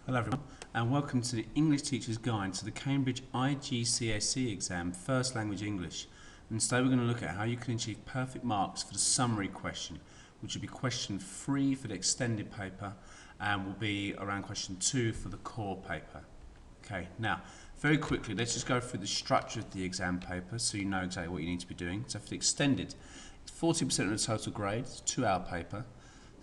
Hello everyone and welcome to the English Teacher's Guide to the Cambridge IGCSE Exam, First Language English. And today we're going to look at how you can achieve perfect marks for the summary question, which will be question 3 for the extended paper and will be around question 2 for the core paper. Okay, now very quickly let's just go through the structure of the exam paper so you know exactly what you need to be doing. So for the extended, it's 40% of the total grade, it's a 2-hour paper.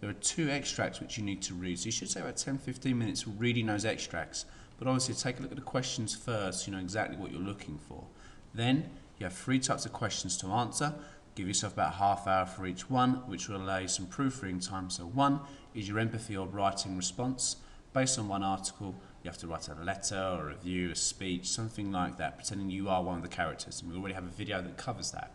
There are 2 extracts which you need to read, so you should say about 10-15 minutes reading those extracts, but obviously take a look at the questions first so you know exactly what you're looking for. Then you have 3 types of questions to answer. Give yourself about half hour for each one, which will allow you some proofreading time. So 1 is your empathy or writing response. Based on one article, you have to write a letter or a review, a speech, something like that, pretending you are one of the characters, and we already have a video that covers that.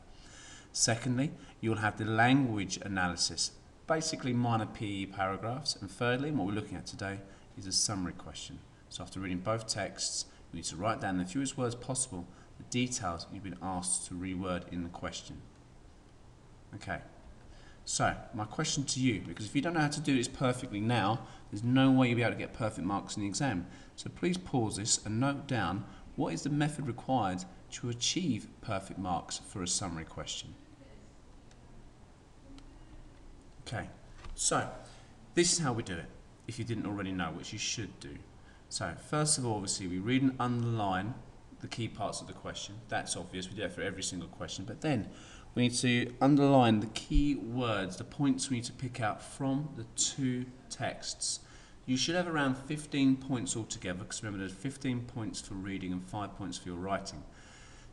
Secondly, you'll have the language analysis, basically minor PE paragraphs. And thirdly, what we're looking at today is a summary question. So after reading both texts, you need to write down in the fewest words possible the details you've been asked to reword in the question. Okay, so my question to you, because if you don't know how to do this perfectly now, there's no way you'll be able to get perfect marks in the exam. So please pause this and note down what is the method required to achieve perfect marks for a summary question. Okay, so this is how we do it, if you didn't already know, which you should do. So first of all, obviously, we read and underline the key parts of the question. That's obvious, we do that for every single question. But then we need to underline the key words, the points we need to pick out from the 2 texts. You should have around 15 points altogether, because remember there's 15 points for reading and 5 points for your writing.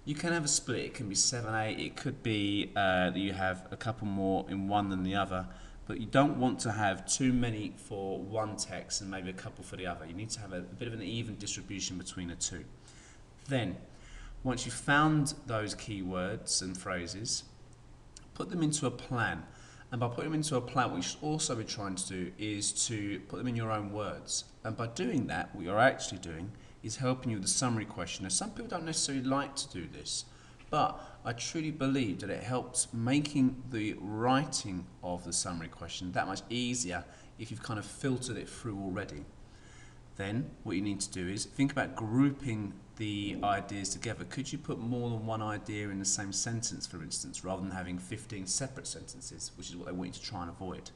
You can have a split, it can be 7, 8, it could be that you have a couple more in one than the other, but you don't want to have too many for one text and maybe a couple for the other. You need to have a bit of an even distribution between the 2. Then, once you've found those key words and phrases, put them into a plan. And by putting them into a plan, what you should also be trying to do is to put them in your own words. And by doing that, what you're actually doing is helping you with the summary question. Now, some people don't necessarily like to do this, but I truly believe that it helps making the writing of the summary question that much easier if you've kind of filtered it through already. Then what you need to do is think about grouping the ideas together. Could you put more than one idea in the same sentence, for instance, rather than having 15 separate sentences, which is what they want you to try and avoid?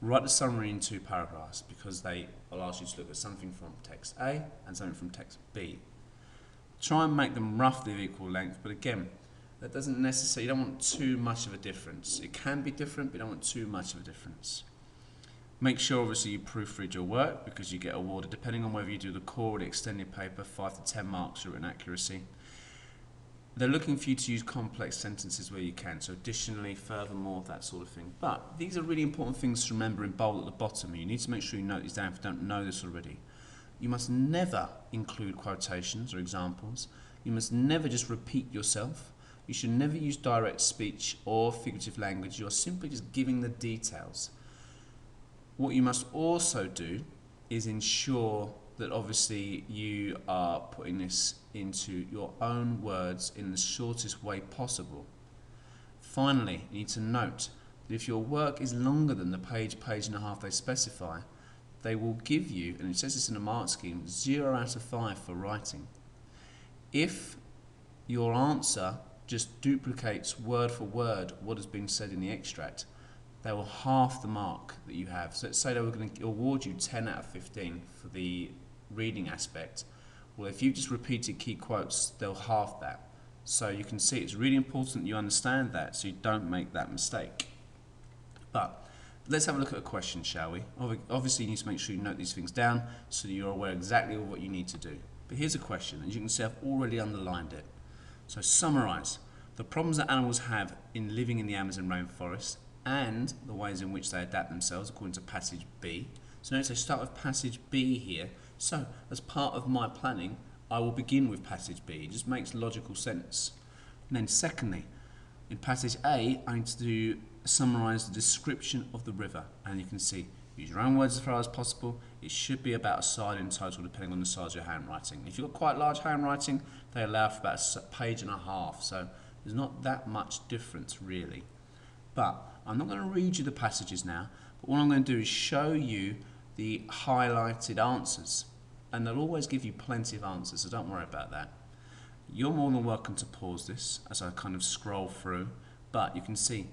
Write the summary in 2 paragraphs, because they will ask you to look at something from text A and something from text B. Try and make them roughly of equal length, but again, that doesn't necessarily, you don't want too much of a difference. It can be different, but you don't want too much of a difference. Make sure obviously you proofread your work, because you get awarded, depending on whether you do the core or the extended paper, 5 to 10 marks for written accuracy. They're looking for you to use complex sentences where you can, so additionally, furthermore, that sort of thing. But these are really important things to remember in bold at the bottom. You need to make sure you note these down if you don't know this already. You must never include quotations or examples. You must never just repeat yourself. You should never use direct speech or figurative language. You are simply just giving the details. What you must also do is ensure that obviously you are putting this into your own words in the shortest way possible. Finally, you need to note that if your work is longer than the page and a half they specify, they will give you, and it says this in a mark scheme, 0 out of 5 for writing. If your answer just duplicates word for word what has been said in the extract, they will halve the mark that you have. So let's say they were going to award you 10 out of 15 for the reading aspect. Well, if you just repeated key quotes, they'll halve that. So you can see it's really important that you understand that so you don't make that mistake. But let's have a look at a question, shall we? Obviously, you need to make sure you note these things down so that you're aware exactly of what you need to do. But here's a question. As you can see, I've already underlined it. So summarise the problems that animals have in living in the Amazon rainforest and the ways in which they adapt themselves according to passage B. So notice I start with passage B here. So as part of my planning, I will begin with passage B. It just makes logical sense. And then secondly, in passage A, I need to summarise the description of the river. And you can see, use your own words as far as possible. It should be about a side in total, depending on the size of your handwriting. If you've got quite large handwriting, they allow for about a page and a half. So there's not that much difference, really. But I'm not going to read you the passages now, but what I'm going to do is show you the highlighted answers. And they'll always give you plenty of answers, so don't worry about that. You're more than welcome to pause this as I kind of scroll through, but you can see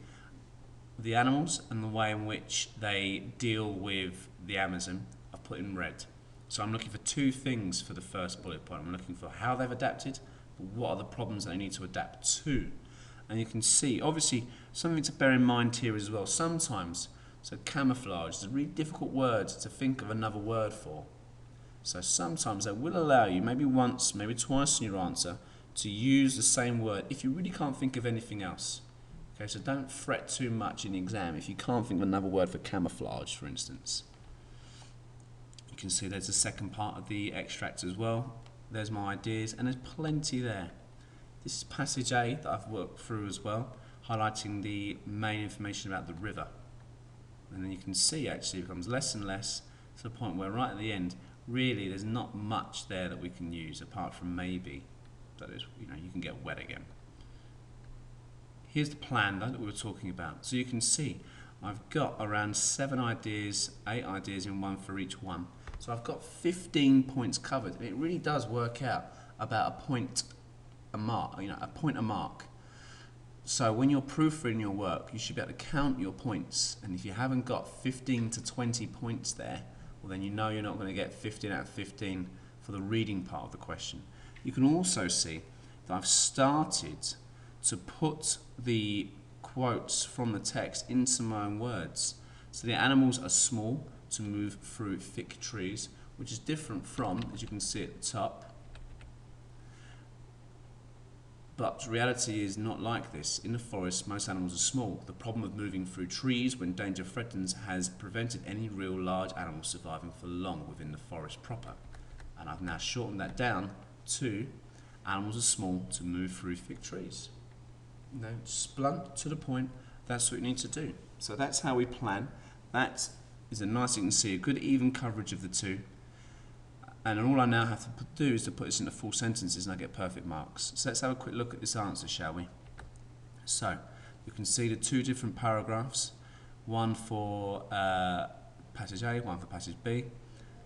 the animals and the way in which they deal with the Amazon I've put in red. So I'm looking for two things for the first bullet point. I'm looking for how they've adapted, but what are the problems they need to adapt to. And you can see, obviously, something to bear in mind here as well. Sometimes, so camouflage is a really difficult word to think of another word for. So sometimes they will allow you, maybe once, maybe twice in your answer, to use the same word if you really can't think of anything else. Okay, so don't fret too much in the exam if you can't think of another word for camouflage, for instance. You can see there's the second part of the extract as well. There's my ideas, and there's plenty there. This is passage A that I've worked through as well, highlighting the main information about the river. And then you can see actually it becomes less and less to the point where right at the end, really there's not much there that we can use apart from maybe that is, you can get wet again. Here's the plan though that we were talking about. So you can see I've got around 7 ideas, 8 ideas in one for each one. So I've got 15 points covered, and it really does work out about a point a mark. So when you're proofreading your work, you should be able to count your points, and if you haven't got 15 to 20 points there, well then you know you're not going to get 15 out of 15 for the reading part of the question. You can also see that I've started to put the quotes from the text into my own words. So the animals are small to move through thick trees, which is different from, as you can see at the top. But reality is not like this. In the forest, most animals are small. The problem of moving through trees when danger threatens has prevented any real large animals surviving for long within the forest proper. And I've now shortened that down to animals are small to move through thick trees. Just blunt to the point, that's what you need to do. So that's how we plan. That is a nice, you can see, a good even coverage of the two. And all I now have to do is to put this into full sentences and I get perfect marks. So let's have a quick look at this answer, shall we? So you can see the 2 different paragraphs, one for passage A, one for passage B.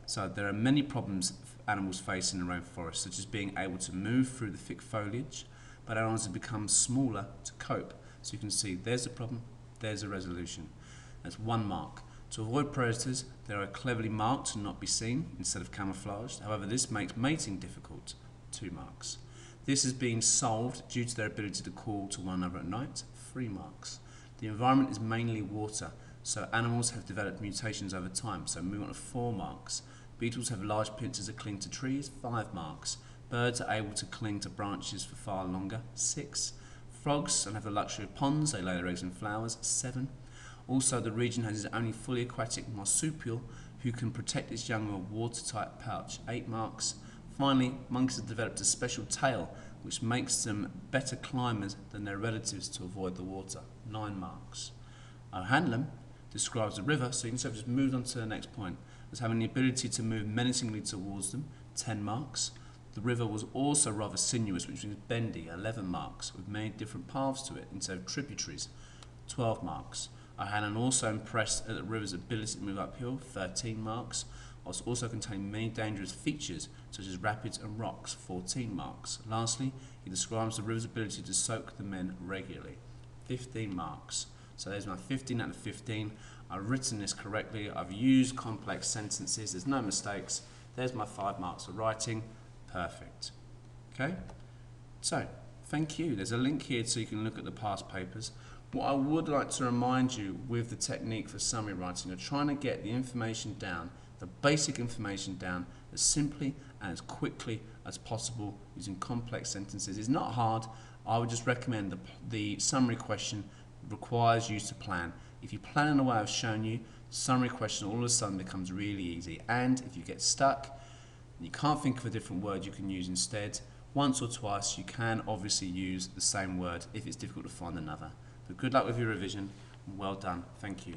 So there are many problems animals face in the rainforest, such as being able to move through the thick foliage, but animals have become smaller to cope. So you can see there's a problem, there's a resolution. That's 1 mark. To avoid predators, they are cleverly marked and not be seen instead of camouflaged. However, this makes mating difficult. 2 marks. This is being solved due to their ability to call to one another at night. 3 marks. The environment is mainly water, so animals have developed mutations over time. So moving on to 4 marks. Beetles have large pincers that cling to trees. 5 marks. Birds are able to cling to branches for far longer. 6. Frogs don't have the luxury of ponds. They lay their eggs in flowers. 7. Also, the region has its only fully aquatic marsupial who can protect its young with a watertight pouch. 8 marks. Finally, monkeys have developed a special tail which makes them better climbers than their relatives to avoid the water. 9 marks. O'Hanlon describes the river, so you can see I've just moved on to the next point, as having the ability to move menacingly towards them. 10 marks. The river was also rather sinuous, which means bendy. 11 marks, with many different paths to it instead of tributaries. 12 marks. O'Hanlon also impressed at the river's ability to move uphill. 13 marks. Whilst also containing many dangerous features such as rapids and rocks. 14 marks. Lastly, he describes the river's ability to soak the men regularly. 15 marks. So there's my 15 out of 15. I've written this correctly. I've used complex sentences. There's no mistakes. There's my 5 marks for writing. Perfect. Okay? So, thank you. There's a link here so you can look at the past papers. What I would like to remind you with the technique for summary writing, you're trying to get the information down, the basic information down, as simply and as quickly as possible using complex sentences. It's not hard. I would just recommend the summary question requires you to plan. If you plan in the way I've shown you, the summary question all of a sudden becomes really easy. And if you get stuck, you can't think of a different word you can use instead, once or twice you can obviously use the same word if it's difficult to find another. But good luck with your revision. Well done. Thank you.